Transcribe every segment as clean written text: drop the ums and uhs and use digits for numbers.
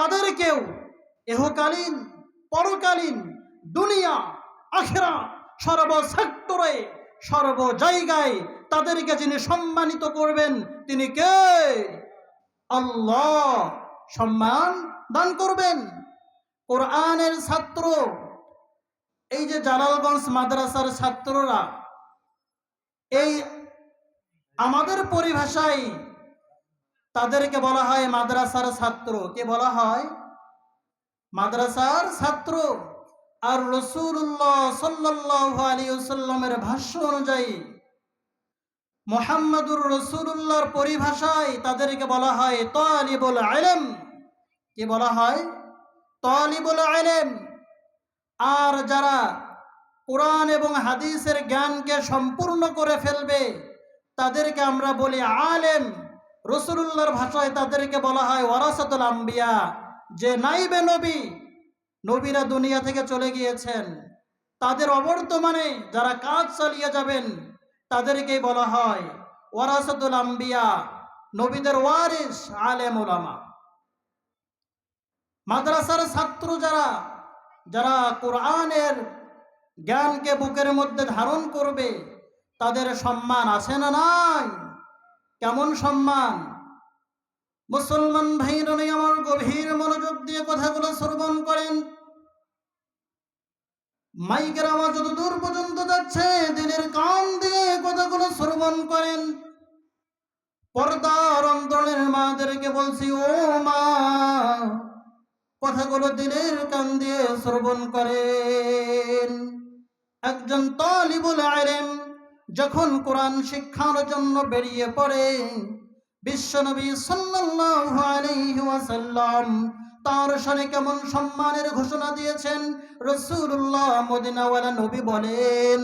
তাদেরকেও ইহকালীন পরকালীন দুনিয়া আখিরা সর্ব সেক্টরে সর্ব জায়গায় তাদেরকে যিনি সম্মানিত করবেন তিনি কে? আল্লাহ সম্মান দান করবেন। কোরআনের ছাত্র, এই যে জালালগঞ্জ মাদ্রাসার ছাত্ররা, এই আমাদের পরিভাষায় তাদেরকে বলা হয় মাদ্রাসার ছাত্র। কে বলা হয়? মাদ্রাসার ছাত্র। আর রাসূলুল্লাহ সাল্লাল্লাহু আলাইহি ওয়াসাল্লামের ভাষ্য অনুযায়ী, মুহাম্মাদুর রাসূলুল্লাহর পরিভাষায় তাদেরকে বলা হয় তালিবুল ইলম। কে বলা হয়? তালিবুল ইলম। আর যারা কোরআন এবং হাদিসের জ্ঞানকে সম্পূর্ণ করে ফেলবে তাদেরকে আমরা বলি আলেম। রাসূলুল্লাহর ভাষায় তাদেরকে বলা হয় ওয়ারাসাতুল আম্বিয়া, যে নাইবে নবী, নবীরা দুনিয়া থেকে চলে গিয়েছেন, তাদের অবর্তমানে যারা কাজ চালিয়ে যাবেন তাদেরকেই বলা হয় ওয়ারাসাতুল আম্বিয়া, নবীদের ওয়ারিস, আলেম উলামা। মাদ্রাসার ছাত্র যারা যারা কোরআনের জ্ঞানকে বুকের মধ্যে ধারণ করবে তাদের সম্মান আছে না নাই? কেমন সম্মান? মুসলমান ভাইরা আমার গভীর মনোযোগ দিয়ে কথাগুলো শ্রবণ করেন। মাইকের আওয়াজ যত দূর পর্যন্ত যাচ্ছে দিনের কান দিয়ে কথাগুলো শ্রবণ করেন। পর্দার অন্তরের মাদেরকে বলছি, ও মা, কথাগুলো দিনের কান দিয়ে শ্রবণ করেন। একজন তালিবুল ইলম যখন কোরআন শিক্ষার জন্য বেরিয়ে পড়ে, বিশ্বনবী সাল্লাল্লাহু আলাইহি ওয়াসাল্লাম তার শানে কেমন সম্মানের ঘোষণা দিয়েছেন। রাসূলুল্লাহ মদিনাওয়ালা নবী বলেন,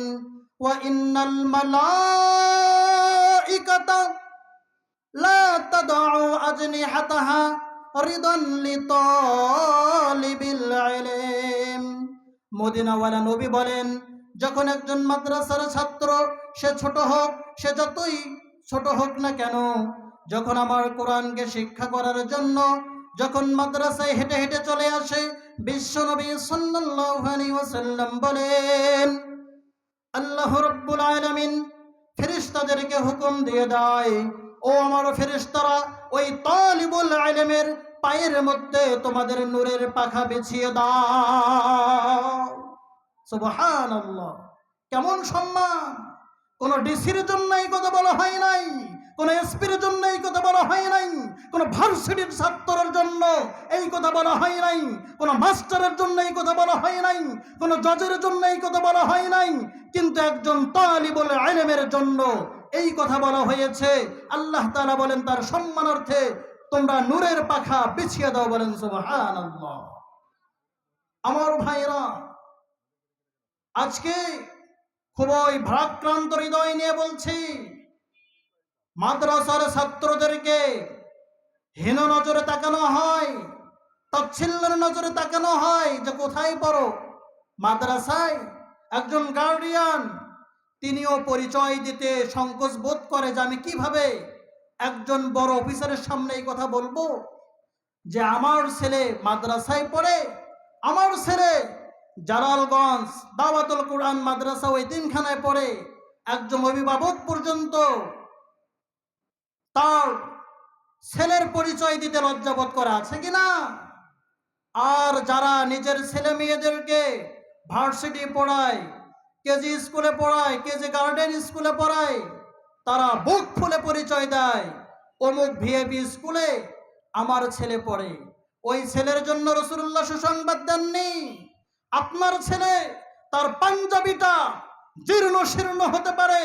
ওয়া ইন্নাল মালাইকাতা লা তাদউ আজনিহাতাহা রিদান লিতালিবিল ইলম। মদিনাওয়ালা নবী বলেন, যখন একজন মাদ্রাসার ছাত্র, সে ছোট হোক, সে যতই ছোট হোক না কেন, যখন আমার কোরআনকে শিক্ষা করার জন্য যখন মাদ্রাসায় হেঁটে হেঁটে চলে আসে, বিশ্বনবী সাল্লাল্লাহু আলাইহি ওয়াসাল্লাম বলেন, আল্লাহ রাব্বুল আলামিন ফেরেশতাদেরকে হুকুম দিয়ে দেয়, ও আমার ফেরেশতারা, ওই তালিবুল ইলমের পায়ের মধ্যে তোমাদের নূরের পাখা বিছিয়ে দাও। সুবহানাল্লাহ! কেমন সম্মান! কোন ডিসির জন্য এই কথা বলা হয় নাই, কোন এসপির জন্য এই কথা বলা হয় নাই, কোন ভার্সিটির ছাত্রের জন্য এই কথা বলা হয় নাই, কোন মাস্টারের জন্য এই কথা বলা হয় নাই, কোন জজের জন্য এই কথা বলা হয় নাই, কিন্তু একজন তালিবুল ইলমের জন্য এই কথা বলা হয়েছে। আল্লাহ তাআলা বলেন তার সম্মানার্থে তোমরা নূরের পাখা বিছিয়ে দাও। বলেন সুবহানাল্লাহ। আমার ভাইরা, আজকে খুবই ভারাক্রান্ত হৃদয় নিয়ে বলছি, মাদ্রাসার ছাত্রদেরকে হীন নজরে তাকানো হয়, তাচ্ছিল্যের নজরে তাকানো হয় যে কোথায় পড়ো। মাদ্রাসায় একজন গার্ডিয়ান, তিনিও পরিচয় দিতে সংকোচ বোধ করে যে আমি কিভাবে একজন বড় অফিসারের সামনে এই কথা বলবো যে আমার ছেলে মাদ্রাসায় পড়ে, আমার ছেলে জালালগঞ্জ দাওয়াতুল কোরআন মাদ্রাসা ওই তিনখানায় পড়ে। একজন অভিভাবক পর্যন্ত তার ছেলের পরিচয় দিতে লজ্জাবোধ করে, আছে কিনা? আর যারা নিজের ছেলে মেয়েদেরকে ভার্সিটি পড়ায়, কেজি স্কুলে পড়ায়, কেজি গার্ডেন স্কুলে পড়ায়, তারা বুক ফুলে পরিচয় দেয়, অমুক ভিআইপি স্কুলে আমার ছেলে পড়ে। ওই ছেলের জন্য রাসূলুল্লাহ সুসংবাদ দেননি, আপনার ছেলে তার পাঞ্জাবিটা জীর্ণ শীর্ণ হতে পারে,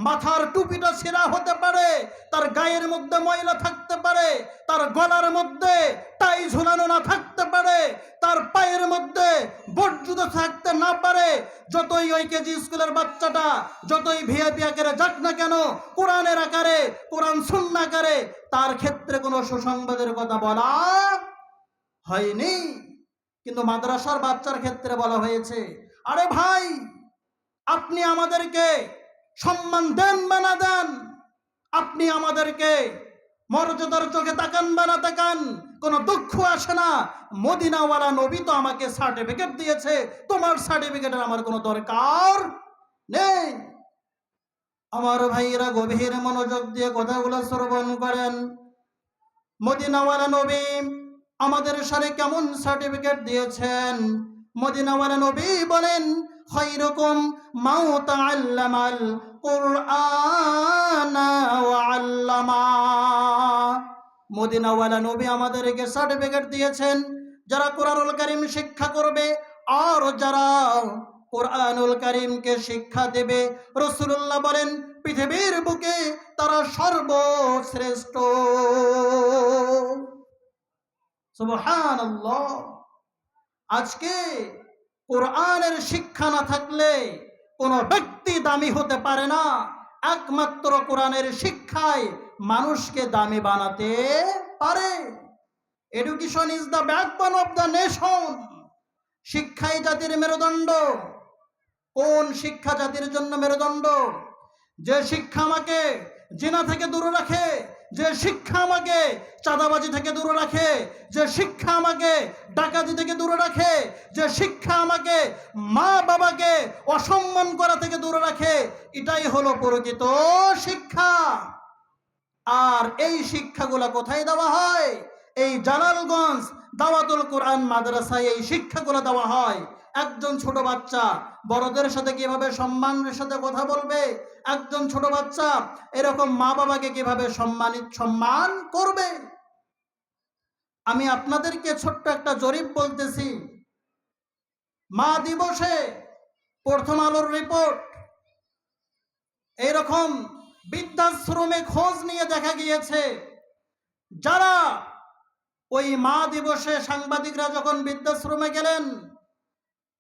মাথার টুপিটা ছেঁড়া হতে পারে, তার গায়ের মধ্যে ময়লা থাকতে পারে, তার গলার মধ্যে টাই ঝুলানো না থাকতে পারে, তার পায়ের মধ্যে বুট জুতো থাকতে না পারে, যতই ওই কেজি স্কুলের বাচ্চাটা যতই ভিআইপি আকারে যাক না কেন, কোরআনের আকারে, কোরআন সুন্নাহ আকারে, তার ক্ষেত্রে কোনো সুসংবাদের কথা বলা হয়নি। কিন্তু মাদ্রাসার বাচ্চার ক্ষেত্রে বলা হয়েছে, আরে ভাই, আপনি আমাদেরকে সম্মান দেন বা না দেন, আপনি আমাদেরকে মর্যাদার চোখে তাকান বা না তাকান, কোনো দুঃখ আসে না। মদিনাওয়ালা নবী তো আমাকে সার্টিফিকেট দিয়েছে, তোমার সার্টিফিকেটের আমার কোনো দরকার নেই। আমার ভাইয়েরা গভীর মনোযোগ দিয়ে কথাগুলো শ্রবণ করেন। মদিনাওয়ালা নবী আমাদের সাথে কেমন সার্টিফিকেট দিয়েছেন? মদিনাওয়ালা নবী বলেন, খায়রুকুম মান তাআল্লামাল কুরআনা ওয়া আল্লামা। মদিনাওয়ালা নবী আমাদেরকে সার্টিফিকেট দিয়েছেন, যারা কোরআনুল কারীম শিক্ষা করবে আর যারা কোরআনুল কারীমকে শিক্ষা দেবে, রাসূলুল্লাহ বলেন পৃথিবীর বুকে তারা সর্বশ্রেষ্ঠ। সুবহানাল্লাহ। আজকে কোরআনের শিক্ষা না থাকলে কোনো ব্যক্তি দামি হতে পারে না। একমাত্র কোরআনের শিক্ষায় মানুষকে দামি বানাতে পারে। Education is the backbone of the nation. শিক্ষাই জাতির মেরুদণ্ড। কোন শিক্ষা জাতির জন্য মেরুদণ্ড? যে শিক্ষা আমাকে জিনা থেকে দূরে রাখে, যে শিক্ষা আমাকে চাঁদাবাজি থেকে দূরে রাখে, যে শিক্ষা আমাকে ডাকাতি থেকে দূরে রাখে, যে শিক্ষা আমাকে মা বাবাকে অসম্মান করা থেকে দূরে রাখে, এটাই হলো প্রকৃত শিক্ষা। আর এই শিক্ষাগুলো কোথায় দেওয়া হয়? এই জালালগঞ্জ দাওয়াতুল কোরআন মাদ্রাসায় এই শিক্ষাগুলো দেওয়া হয়। একজন ছোট বাচ্চা বড়দের সাথে কিভাবে সম্মানের সাথে কথা বলবে, একজন ছোট বাচ্চা এরকম মা বাবাকে কিভাবে সম্মান করবে। আমি আপনাদেরকে ছোট্ট একটা জরিপ বলতেছি। মা দিবসে প্রথম আলোর রিপোর্ট, এইরকম বৃদ্ধাশ্রমে খোঁজ নিয়ে দেখা গিয়েছে, যারা ওই মা দিবসে সাংবাদিকরা যখন বৃদ্ধাশ্রমে গেলেন,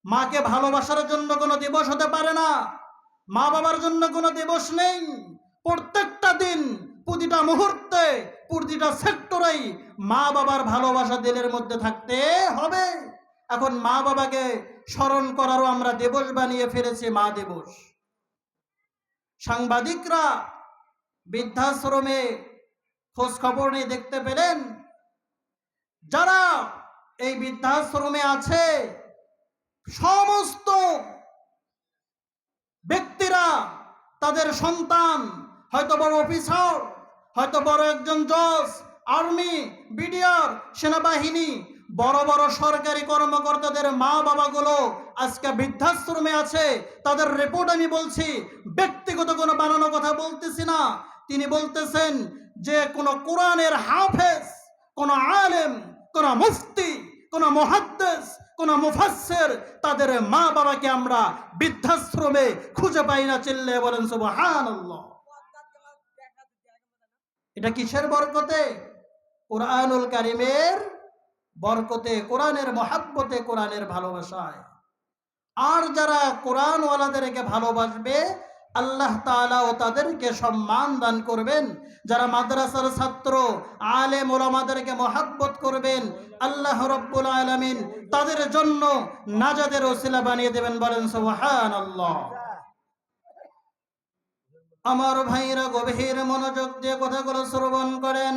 মাকে ভালোবাসার জন্য কোনো দিবস হতে পারে না, মা বাবার জন্য কোনো দিবস নেই। প্রত্যেকটা দিন, প্রতিটা মুহূর্তে, প্রতিটা সেক্টরেই মা বাবার ভালোবাসা দিলের মধ্যে থাকতে হবে। এখন মা বাবাকে স্মরণ করারও আমরা দিবস বানিয়ে ফেলেছি মা দিবস। সাংবাদিকরা বৃদ্ধাশ্রমে খোঁজ খবর নিয়ে দেখতে পেলেন, যারা এই বৃদ্ধাশ্রমে আছে সমস্ত ব্যক্তিরা, তাদের সন্তান হয়তো বড় অফিসার, হয়তো বড় একজন জজ, আর্মি, বিডিআর, সেনাবাহিনী, বড় বড় সরকারি কর্মকর্তাদের মা বাবাগুলো আজকে বৃদ্ধাশ্রমে আছে। তাদের রিপোর্ট আমি বলছি, ব্যক্তিগত কোনো বানানো কথা বলতেছি না। তিনি বলতেছেন যে কোন কোরআনের হাফেজ, কোন আলেম, কোন মুফতি, কোন মুহাদ্দিস, কোন মুফাসসির, তাদের মা বাবাকে আমরা বৃদ্ধাশ্রমে খুঁজে পাই না। চিল্লায়ে বলেন সুবহানাল্লাহ। এটা কিসের বরকতে? কোরআনুল কারীমের বরকতে, কোরআনের মহাব্বতে, কোরআনের ভালোবাসায়। আর যারা কোরআনওয়ালাদেরকে ভালোবাসবে, আল্লাহ তাআলাও তাদেরকে সম্মান দান করবেন। যারা মাদ্রাসার ছাত্র, আলেম ওলামাদেরকে মহাব্বত করবেন, আল্লাহ রাব্বুল আলামিন তাদের জন্য নাজাতের ওসিলা বানিয়ে দেবেন। বলেন সুবহানাল্লাহ। আমার ভাইরা গভীর মনোযোগ দিয়ে কথাগুলো শ্রবণ করেন।